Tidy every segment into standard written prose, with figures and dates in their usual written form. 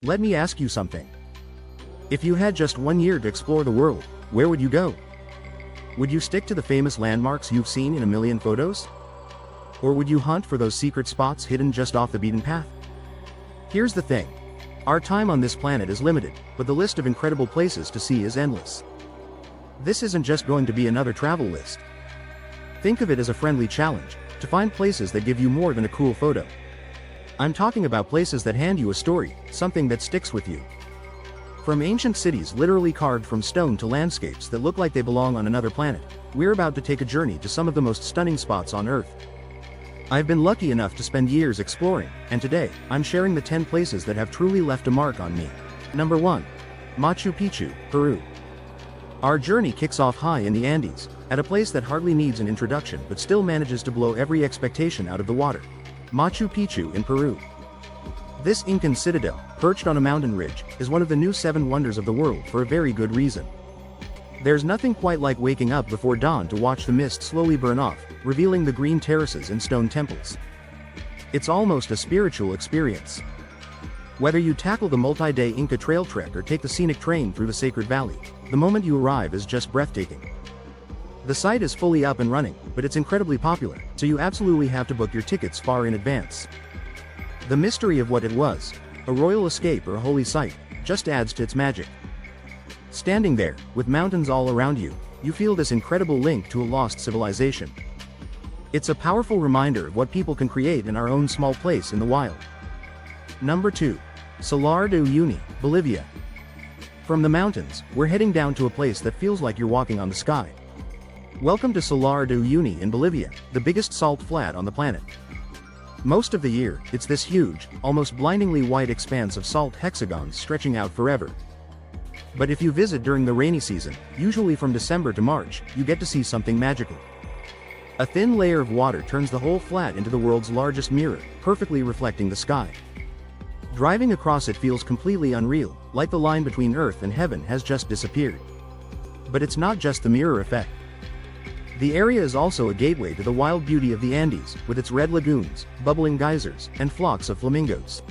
Let me ask you something. If you had just 1 year to explore the world, where would you go? Would you stick to the famous landmarks you've seen in a million photos? Or would you hunt for those secret spots hidden just off the beaten path? Here's the thing. Our time on this planet is limited, but the list of incredible places to see is endless. This isn't just going to be another travel list. Think of it as a friendly challenge, to find places that give you more than a cool photo. I'm talking about places that hand you a story, something that sticks with you. From ancient cities literally carved from stone to landscapes that look like they belong on another planet, we're about to take a journey to some of the most stunning spots on Earth. I've been lucky enough to spend years exploring, and today, I'm sharing the 10 places that have truly left a mark on me. Number 1. Machu Picchu, Peru. Our journey kicks off high in the Andes, at a place that hardly needs an introduction but still manages to blow every expectation out of the water. Machu Picchu in Peru. This Incan citadel, perched on a mountain ridge, is one of the new 7 wonders of the world for a very good reason. There's nothing quite like waking up before dawn to watch the mist slowly burn off, revealing the green terraces and stone temples. It's almost a spiritual experience. Whether you tackle the multi-day Inca trail trek or take the scenic train through the sacred valley, the moment you arrive is just breathtaking. The site is fully up and running, but it's incredibly popular, so you absolutely have to book your tickets far in advance. The mystery of what it was, a royal escape or a holy site, just adds to its magic. Standing there, with mountains all around you, you feel this incredible link to a lost civilization. It's a powerful reminder of what people can create in our own small place in the wild. Number 2. Salar de Uyuni, Bolivia. From the mountains, we're heading down to a place that feels like you're walking on the sky. Welcome to Salar de Uyuni in Bolivia, the biggest salt flat on the planet. Most of the year, it's this huge, almost blindingly white expanse of salt hexagons stretching out forever. But if you visit during the rainy season, usually from December to March, you get to see something magical. A thin layer of water turns the whole flat into the world's largest mirror, perfectly reflecting the sky. Driving across it feels completely unreal, like the line between Earth and heaven has just disappeared. But it's not just the mirror effect. The area is also a gateway to the wild beauty of the Andes, with its red lagoons, bubbling geysers, and flocks of flamingos.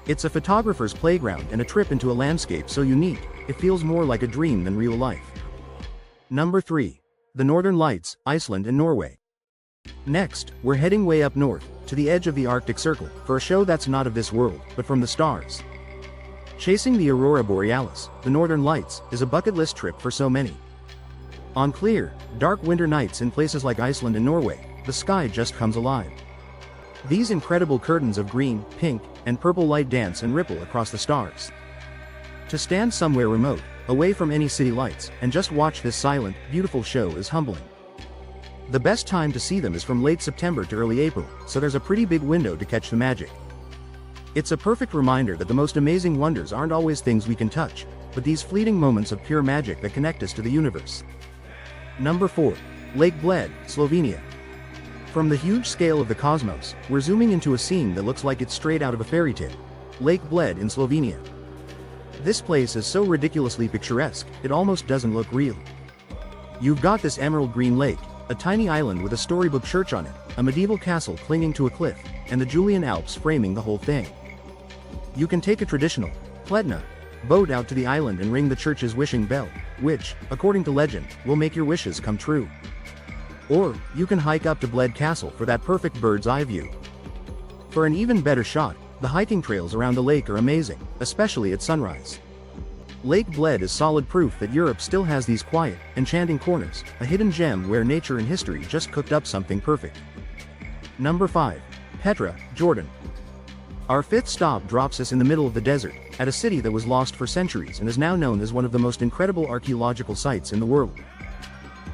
It's a photographer's playground and a trip into a landscape so unique, it feels more like a dream than real life. Number 3. The Northern Lights, Iceland and Norway. Next, we're heading way up north, to the edge of the Arctic Circle, for a show that's not of this world, but from the stars. Chasing the Aurora Borealis, the Northern Lights, is a bucket list trip for so many. On clear, dark winter nights in places like Iceland and Norway, the sky just comes alive. These incredible curtains of green, pink, and purple light dance and ripple across the stars. To stand somewhere remote, away from any city lights, and just watch this silent, beautiful show is humbling. The best time to see them is from late September to early April, so there's a pretty big window to catch the magic. It's a perfect reminder that the most amazing wonders aren't always things we can touch, but these fleeting moments of pure magic that connect us to the universe. Number 4. Lake Bled, Slovenia. From the huge scale of the cosmos, we're zooming into a scene that looks like it's straight out of a fairy tale. Lake Bled in Slovenia. This place is so ridiculously picturesque, it almost doesn't look real. You've got this emerald green lake, a tiny island with a storybook church on it, a medieval castle clinging to a cliff, and the Julian Alps framing the whole thing. You can take a traditional, pletna, boat out to the island and ring the church's wishing bell, which, according to legend, will make your wishes come true. Or, you can hike up to Bled Castle for that perfect bird's eye view. For an even better shot, the hiking trails around the lake are amazing, especially at sunrise. Lake Bled is solid proof that Europe still has these quiet, enchanting corners, a hidden gem where nature and history just cooked up something perfect. Number 5. Petra, Jordan. Our 5th stop drops us in the middle of the desert, at a city that was lost for centuries and is now known as one of the most incredible archaeological sites in the world.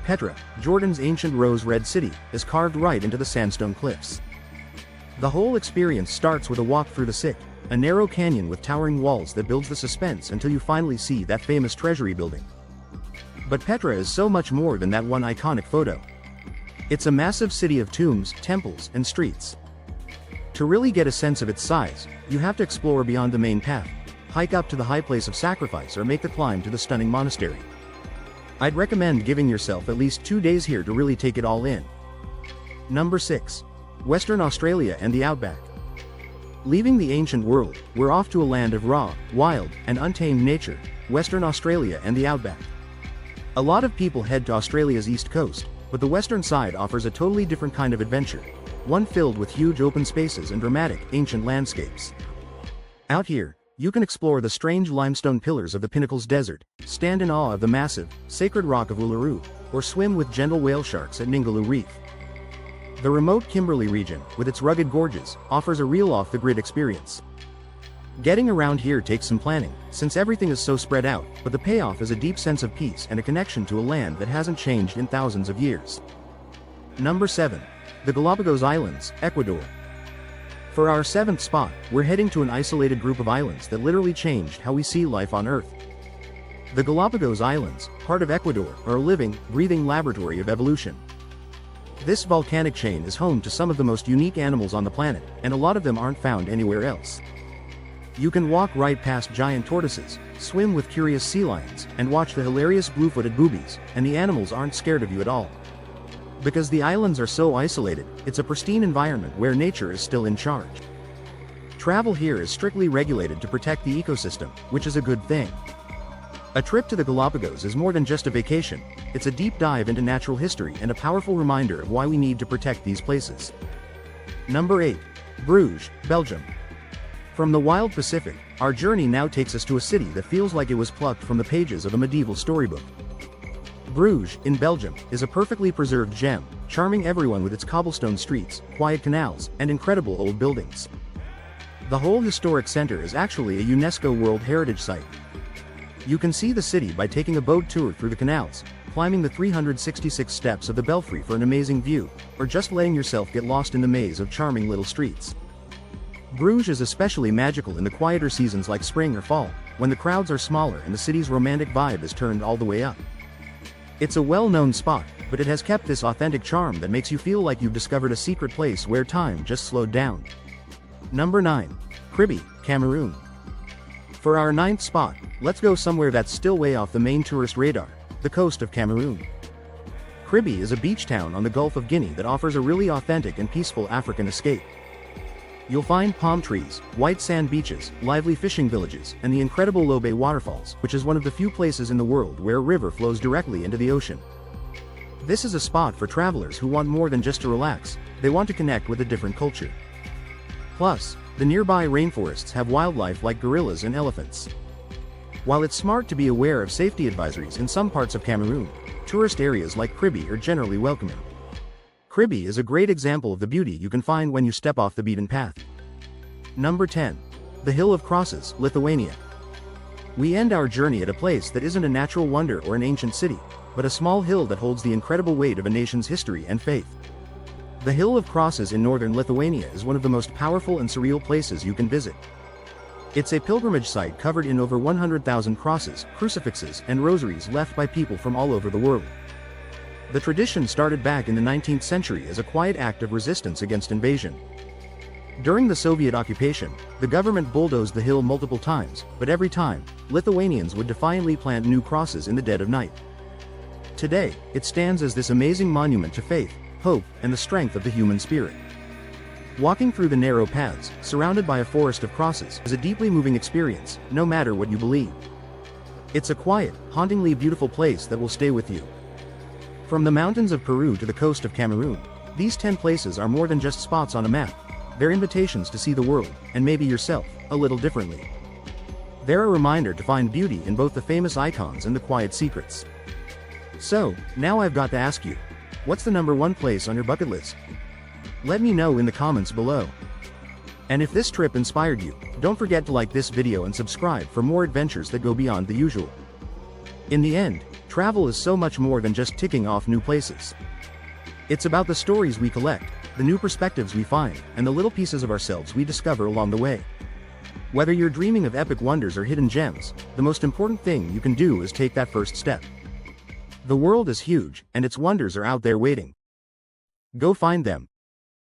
Petra, Jordan's ancient rose-red city, is carved right into the sandstone cliffs. The whole experience starts with a walk through the Sick, a narrow canyon with towering walls that builds the suspense until you finally see that famous treasury building. But Petra is so much more than that one iconic photo. It's a massive city of tombs, temples, and streets. To really get a sense of its size, you have to explore beyond the main path, hike up to the high place of sacrifice or make the climb to the stunning monastery. I'd recommend giving yourself at least 2 days here to really take it all in. Number 6. Western Australia and the Outback. Leaving the ancient world, we're off to a land of raw, wild, and untamed nature, Western Australia and the outback. A lot of people head to Australia's east coast, but the western side offers a totally different kind of adventure, one filled with huge open spaces and dramatic, ancient landscapes. Out here, you can explore the strange limestone pillars of the Pinnacles Desert, stand in awe of the massive, sacred rock of Uluru, or swim with gentle whale sharks at Ningaloo Reef. The remote Kimberley region, with its rugged gorges, offers a real off-the-grid experience. Getting around here takes some planning, since everything is so spread out, but the payoff is a deep sense of peace and a connection to a land that hasn't changed in thousands of years. Number 7. The Galapagos Islands, Ecuador. For our 7th spot, we're heading to an isolated group of islands that literally changed how we see life on Earth. The Galapagos Islands, part of Ecuador, are a living, breathing laboratory of evolution. This volcanic chain is home to some of the most unique animals on the planet, and a lot of them aren't found anywhere else. You can walk right past giant tortoises, swim with curious sea lions, and watch the hilarious blue-footed boobies, and the animals aren't scared of you at all. Because the islands are so isolated, it's a pristine environment where nature is still in charge. Travel here is strictly regulated to protect the ecosystem, which is a good thing. A trip to the Galapagos is more than just a vacation, it's a deep dive into natural history and a powerful reminder of why we need to protect these places. Number 8. Bruges, Belgium. From the wild Pacific, our journey now takes us to a city that feels like it was plucked from the pages of a medieval storybook. Bruges, in Belgium, is a perfectly preserved gem, charming everyone with its cobblestone streets, quiet canals, and incredible old buildings. The whole historic center is actually a UNESCO World Heritage Site. You can see the city by taking a boat tour through the canals, climbing the 366 steps of the belfry for an amazing view, or just letting yourself get lost in the maze of charming little streets. Bruges is especially magical in the quieter seasons like spring or fall, when the crowds are smaller and the city's romantic vibe is turned all the way up. It's a well-known spot, but it has kept this authentic charm that makes you feel like you've discovered a secret place where time just slowed down. Number 9. Kribi, Cameroon. For our 9th spot, let's go somewhere that's still way off the main tourist radar, the coast of Cameroon. Kribi is a beach town on the Gulf of Guinea that offers a really authentic and peaceful African escape. You'll find palm trees, white sand beaches, lively fishing villages, and the incredible Lobe waterfalls, which is one of the few places in the world where a river flows directly into the ocean. This is a spot for travelers who want more than just to relax, they want to connect with a different culture. Plus, the nearby rainforests have wildlife like gorillas and elephants. While it's smart to be aware of safety advisories in some parts of Cameroon, tourist areas like Kribi are generally welcoming. Kribi is a great example of the beauty you can find when you step off the beaten path. Number 10. The Hill of Crosses, Lithuania. We end our journey at a place that isn't a natural wonder or an ancient city, but a small hill that holds the incredible weight of a nation's history and faith. The Hill of Crosses in northern Lithuania is one of the most powerful and surreal places you can visit. It's a pilgrimage site covered in over 100,000 crosses, crucifixes, and rosaries left by people from all over the world. The tradition started back in the 19th century as a quiet act of resistance against invasion. During the Soviet occupation, the government bulldozed the hill multiple times, but every time, Lithuanians would defiantly plant new crosses in the dead of night. Today, it stands as this amazing monument to faith, hope, and the strength of the human spirit. Walking through the narrow paths, surrounded by a forest of crosses, is a deeply moving experience, no matter what you believe. It's a quiet, hauntingly beautiful place that will stay with you. From the mountains of Peru to the coast of Cameroon, these 10 places are more than just spots on a map. They're invitations to see the world, and maybe yourself, a little differently. They're a reminder to find beauty in both the famous icons and the quiet secrets. So, now I've got to ask you, what's the number 1 place on your bucket list? Let me know in the comments below. And if this trip inspired you, don't forget to like this video and subscribe for more adventures that go beyond the usual. In the end, travel is so much more than just ticking off new places. It's about the stories we collect, the new perspectives we find, and the little pieces of ourselves we discover along the way. Whether you're dreaming of epic wonders or hidden gems, the most important thing you can do is take that first step. The world is huge, and its wonders are out there waiting. Go find them.